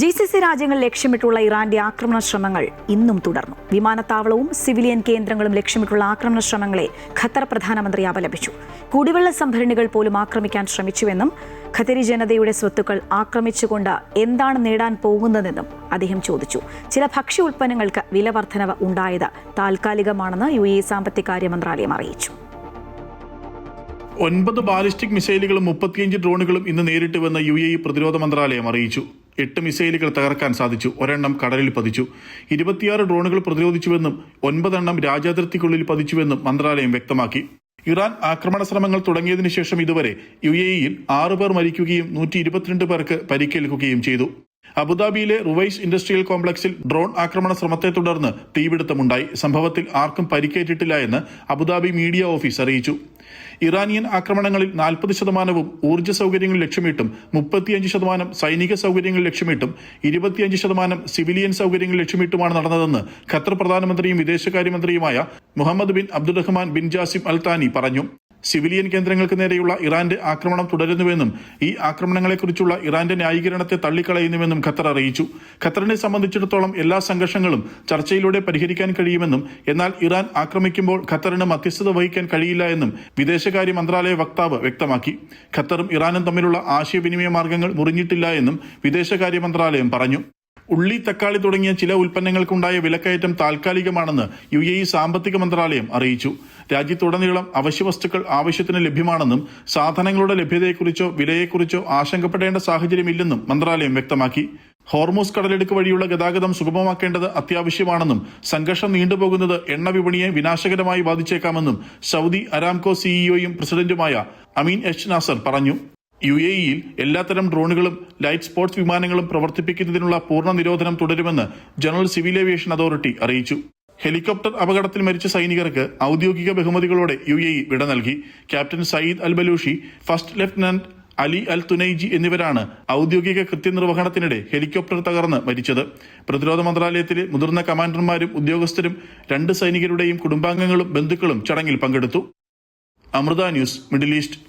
GCC രാജ്യങ്ങൾ ലക്ഷ്യമിട്ടുള്ള ഇറാന്റെ ആക്രമണ ശ്രമങ്ങൾ ഇന്നും തുടർന്നു. വിമാനത്താവളവും സിവിലിയൻ കേന്ദ്രങ്ങളും ലക്ഷ്യമിട്ടുള്ള ആക്രമണ ശ്രമങ്ങളെ ഖത്തർ പ്രധാനമന്ത്രി അപലപിച്ചു. കുടിവെള്ള സംഭരണികൾ പോലും ആക്രമിക്കാൻ ശ്രമിച്ചുവെന്നും ഖത്തരി ജനതയുടെ സ്വത്തുക്കൾ ആക്രമിച്ചുകൊണ്ട് എന്താണ് നേടാൻ പോകുന്നതെന്നും അദ്ദേഹം ചോദിച്ചു. ചില ഭക്ഷ്യ ഉൽപ്പന്നങ്ങൾക്ക് വില വർധനവ് ഉണ്ടായത് താൽക്കാലികമാണെന്ന് UAE സാമ്പത്തികകാര്യ മന്ത്രാലയം അറിയിച്ചു. 9 ബാലിസ്റ്റിക് മിസൈലുകളും 35 ഡ്രോണുകളും ഇന്ന് നേരിട്ടുവെന്ന് UAE പ്രതിരോധ മന്ത്രാലയം അറിയിച്ചു. 8 മിസൈലുകൾ തകർക്കാൻ സാധിച്ചു, ഒരെണ്ണം കടലിൽ പതിച്ചു. 26 ഡ്രോണുകൾ പ്രതിരോധിച്ചുവെന്നും 9 എണ്ണം രാജ്യാതിർത്തിക്കുള്ളിൽ പതിച്ചുവെന്നും മന്ത്രാലയം വ്യക്തമാക്കി. ഇറാൻ ആക്രമണ ശ്രമങ്ങൾ തുടങ്ങിയതിനു ശേഷം ഇതുവരെ UAEയിൽ 6 പേർ മരിക്കുകയും 122 പേർക്ക് പരിക്കേൽക്കുകയും ചെയ്തു. അബുദാബിയിലെ റുവൈസ് ഇൻഡസ്ട്രിയൽ കോംപ്ലക്സിൽ ഡ്രോൺ ആക്രമണ ശ്രമത്തെ തുടർന്ന് തീപിടുത്തമുണ്ടായി. സംഭവത്തിൽ ആർക്കും പരിക്കേറ്റിട്ടില്ല എന്ന് അബുദാബി മീഡിയ ഓഫീസ് അറിയിച്ചു. ഇറാനിയൻ ആക്രമണങ്ങളിൽ 40% ഊർജ്ജ സൗകര്യങ്ങൾ ലക്ഷ്യമിട്ടും 35% സൈനിക സൗകര്യങ്ങൾ ലക്ഷ്യമിട്ടും 25% സിവിലിയൻ സൗകര്യങ്ങൾ ലക്ഷ്യമിട്ടുമാണ് നടന്നതെന്ന് ഖത്തർ പ്രധാനമന്ത്രിയും വിദേശകാര്യമന്ത്രിയുമായ Mohammed bin Abdulrahman bin Jassim Al Thani പറഞ്ഞു. സിവിലിയൻ കേന്ദ്രങ്ങൾക്ക് നേരെയുള്ള ഇറാന്റെ ആക്രമണം തുടരുന്നുവെന്നും ഈ ആക്രമണങ്ങളെക്കുറിച്ചുള്ള ഇറാന്റെ ന്യായീകരണത്തെ തള്ളിക്കളയുന്നുവെന്നും ഖത്തർ അറിയിച്ചു. ഖത്തറിനെ സംബന്ധിച്ചിടത്തോളം എല്ലാ സംഘർഷങ്ങളും ചർച്ചയിലൂടെ പരിഹരിക്കാൻ കഴിയുമെന്നും എന്നാൽ ഇറാൻ ആക്രമിക്കുമ്പോൾ ഖത്തറിന് മധ്യസ്ഥത വഹിക്കാൻ കഴിയില്ല എന്നും വിദേശകാര്യ മന്ത്രാലയ വക്താവ് വ്യക്തമാക്കി. ഖത്തറും ഇറാനും തമ്മിലുള്ള ആശയവിനിമയ മാർഗങ്ങൾ മുറിഞ്ഞിട്ടില്ല എന്നും വിദേശകാര്യ മന്ത്രാലയം പറഞ്ഞു. ഉള്ളി, തക്കാളി തുടങ്ങിയ ചില ഉൽപ്പന്നങ്ങൾക്കുണ്ടായ വിലക്കയറ്റം താൽക്കാലികമാണെന്ന് UAE സാമ്പത്തിക മന്ത്രാലയം അറിയിച്ചു. രാജ്യത്തുടനീളം അവശ്യവസ്തുക്കൾ ആവശ്യത്തിന് ലഭ്യമാണെന്നും സാധനങ്ങളുടെ ലഭ്യതയെക്കുറിച്ചോ വിലയെക്കുറിച്ചോ ആശങ്കപ്പെടേണ്ട സാഹചര്യമില്ലെന്നും മന്ത്രാലയം വ്യക്തമാക്കി. ഹോർമൂസ് കടലിടുക്ക് വഴിയുള്ള ഗതാഗതം സുഗമമാക്കേണ്ടത് അത്യാവശ്യമാണെന്നും സംഘർഷം നീണ്ടുപോകുന്നത് എണ്ണ വിപണിയെ വിനാശകരമായി ബാധിച്ചേക്കാമെന്നും സൗദി അരാംകോ CEOയും പ്രസിഡന്റുമായ അമീൻ എച്ച് നാസർ പറഞ്ഞു. UAEയിൽ എല്ലാത്തരം ഡ്രോണുകളും ലൈറ്റ് സ്പോർട്സ് വിമാനങ്ങളും പ്രവർത്തിപ്പിക്കുന്നതിനുള്ള പൂർണ്ണ നിരോധനം തുടരുമെന്ന് ജനറൽ സിവിൽ ഏവിയേഷൻ അതോറിറ്റി അറിയിച്ചു. ഹെലികോപ്റ്റർ അപകടത്തിൽ മരിച്ച സൈനികർക്ക് ഔദ്യോഗിക ബഹുമതികളോടെ UAE വിട നൽകി. Captain Saeed Al Balushi, first lieutenant Ali Al Tunaiji എന്നിവരാണ് ഔദ്യോഗിക കൃത്യനിർവഹണത്തിനിടെ ഹെലികോപ്റ്റർ തകർന്ന് മരിച്ചത്. പ്രതിരോധ മന്ത്രാലയത്തിലെ മുതിർന്ന കമാൻഡർമാരും ഉദ്യോഗസ്ഥരും 2 സൈനികരുടെയും കുടുംബാംഗങ്ങളും ബന്ധുക്കളും ചടങ്ങിൽ പങ്കെടുത്തു. Amrita news, middle east.